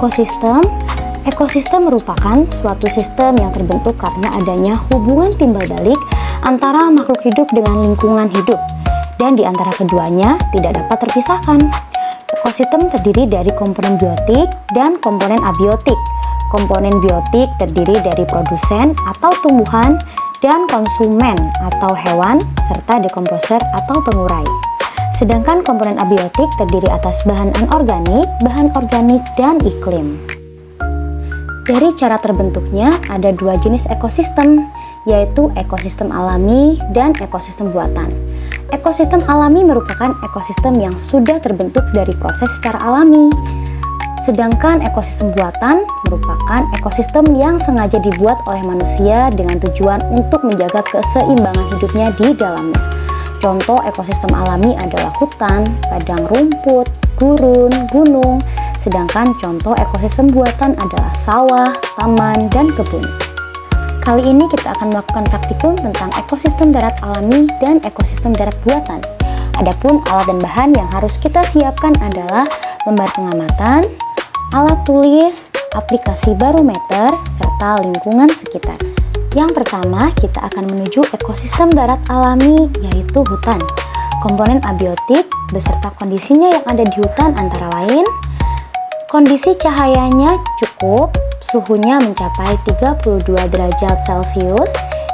Ekosistem. Ekosistem merupakan suatu sistem yang terbentuk karena adanya hubungan timbal balik antara makhluk hidup dengan lingkungan hidup, dan di antara keduanya tidak dapat terpisahkan. Ekosistem terdiri dari komponen biotik dan komponen abiotik. Komponen biotik terdiri dari produsen atau tumbuhan dan konsumen atau hewan, serta dekomposer atau pengurai. Sedangkan komponen abiotik terdiri atas bahan anorganik, dan iklim. Dari cara terbentuknya ada dua jenis ekosistem, yaitu ekosistem alami dan ekosistem buatan. Ekosistem alami merupakan ekosistem yang sudah terbentuk dari proses secara alami. Sedangkan ekosistem buatan merupakan ekosistem yang sengaja dibuat oleh manusia dengan tujuan untuk menjaga keseimbangan hidupnya di dalamnya. Contoh ekosistem alami adalah hutan, padang rumput, gurun, gunung. Sedangkan contoh ekosistem buatan adalah sawah, taman, dan kebun. Kali ini kita akan melakukan praktikum tentang ekosistem darat alami dan ekosistem darat buatan. Adapun alat dan bahan yang harus kita siapkan adalah lembar pengamatan, alat tulis, aplikasi barometer, serta lingkungan sekitar. Yang pertama, kita akan menuju ekosistem darat alami, yaitu hutan. Komponen abiotik beserta kondisinya yang ada di hutan antara lain, kondisi cahayanya cukup, suhunya mencapai 32 derajat Celcius,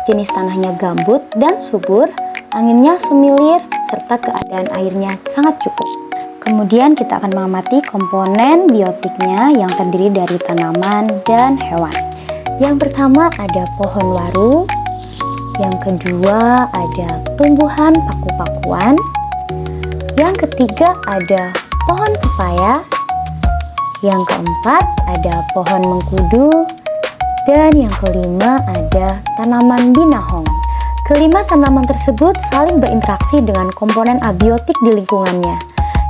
jenis tanahnya gambut dan subur, anginnya semilir, serta keadaan airnya sangat cukup. Kemudian kita akan mengamati komponen biotiknya yang terdiri dari tanaman dan hewan. Yang pertama ada pohon waru, yang kedua ada tumbuhan paku-pakuan, yang ketiga ada pohon pepaya, yang keempat ada pohon mengkudu, dan yang kelima ada tanaman binahong. Kelima tanaman tersebut saling berinteraksi dengan komponen abiotik di lingkungannya,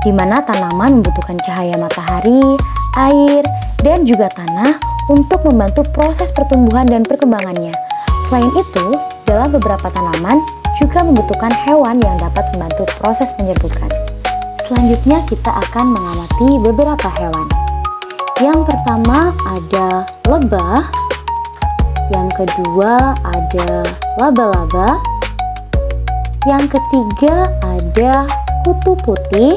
di mana tanaman membutuhkan cahaya matahari, air, dan juga tanah untuk membantu proses pertumbuhan dan perkembangannya. Selain itu, dalam beberapa tanaman juga membutuhkan hewan yang dapat membantu proses penyerbukan. Selanjutnya kita akan mengamati beberapa hewan. Yang pertama ada lebah, yang kedua ada laba-laba, yang ketiga ada kutu putih,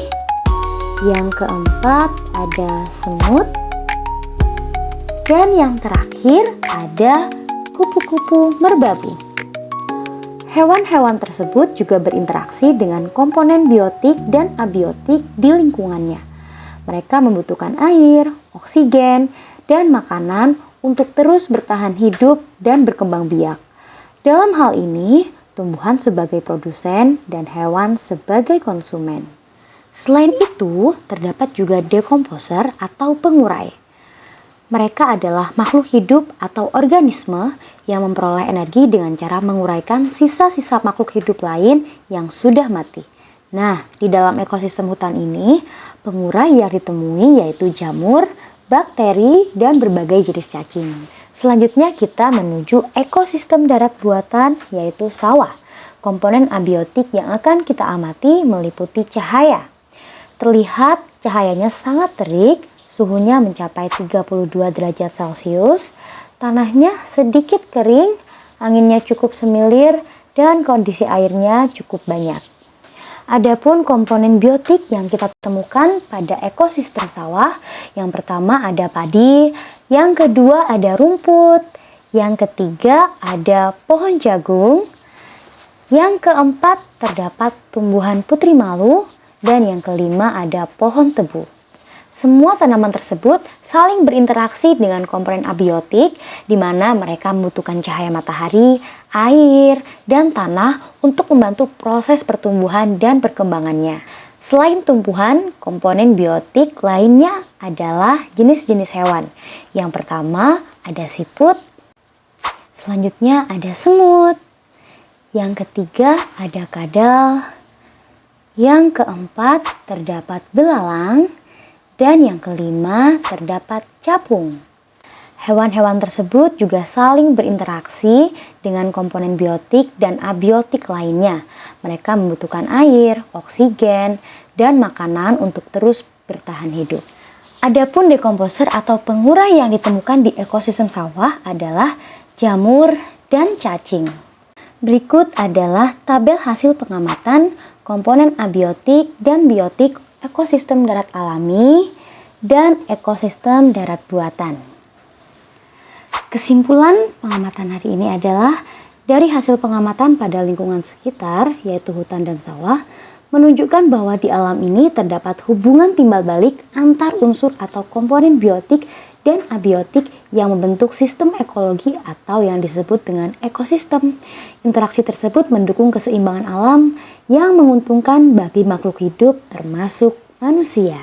yang keempat ada semut, dan yang terakhir ada kupu-kupu merbabu. Hewan-hewan tersebut juga berinteraksi dengan komponen biotik dan abiotik di lingkungannya. Mereka membutuhkan air, oksigen, dan makanan untuk terus bertahan hidup dan berkembang biak. Dalam hal ini, tumbuhan sebagai produsen dan hewan sebagai konsumen. Selain itu, terdapat juga dekomposer atau pengurai. Mereka adalah makhluk hidup atau organisme yang memperoleh energi dengan cara menguraikan sisa-sisa makhluk hidup lain yang sudah mati. Nah, di dalam ekosistem hutan ini, pengurai yang ditemui yaitu jamur, bakteri, dan berbagai jenis cacing. Selanjutnya kita menuju ekosistem darat buatan yaitu sawah. Komponen abiotik yang akan kita amati meliputi cahaya. Terlihat cahayanya sangat terik, suhunya mencapai 32 derajat Celcius, tanahnya sedikit kering, anginnya cukup semilir, dan kondisi airnya cukup banyak. Adapun komponen biotik yang kita temukan pada ekosistem sawah, yang pertama ada padi, yang kedua ada rumput, yang ketiga ada pohon jagung, yang keempat terdapat tumbuhan putri malu, dan yang kelima ada pohon tebu. Semua tanaman tersebut saling berinteraksi dengan komponen abiotik, di mana mereka membutuhkan cahaya matahari, air, dan tanah untuk membantu proses pertumbuhan dan perkembangannya. Selain tumbuhan, komponen biotik lainnya adalah jenis-jenis hewan. Yang pertama ada siput, selanjutnya ada semut, yang ketiga ada kadal, yang keempat terdapat belalang, dan yang kelima terdapat capung. Hewan-hewan tersebut juga saling berinteraksi dengan komponen biotik dan abiotik lainnya. Mereka membutuhkan air, oksigen, dan makanan untuk terus bertahan hidup. Adapun dekomposer atau pengurai yang ditemukan di ekosistem sawah adalah jamur dan cacing. Berikut adalah tabel hasil pengamatan komponen abiotik dan biotik ekosistem darat alami dan ekosistem darat buatan. Kesimpulan pengamatan hari ini adalah dari hasil pengamatan pada lingkungan sekitar, yaitu hutan dan sawah, menunjukkan bahwa di alam ini terdapat hubungan timbal balik antar unsur atau komponen biotik dan abiotik yang membentuk sistem ekologi atau yang disebut dengan ekosistem. Interaksi tersebut mendukung keseimbangan alam yang menguntungkan bagi makhluk hidup termasuk manusia.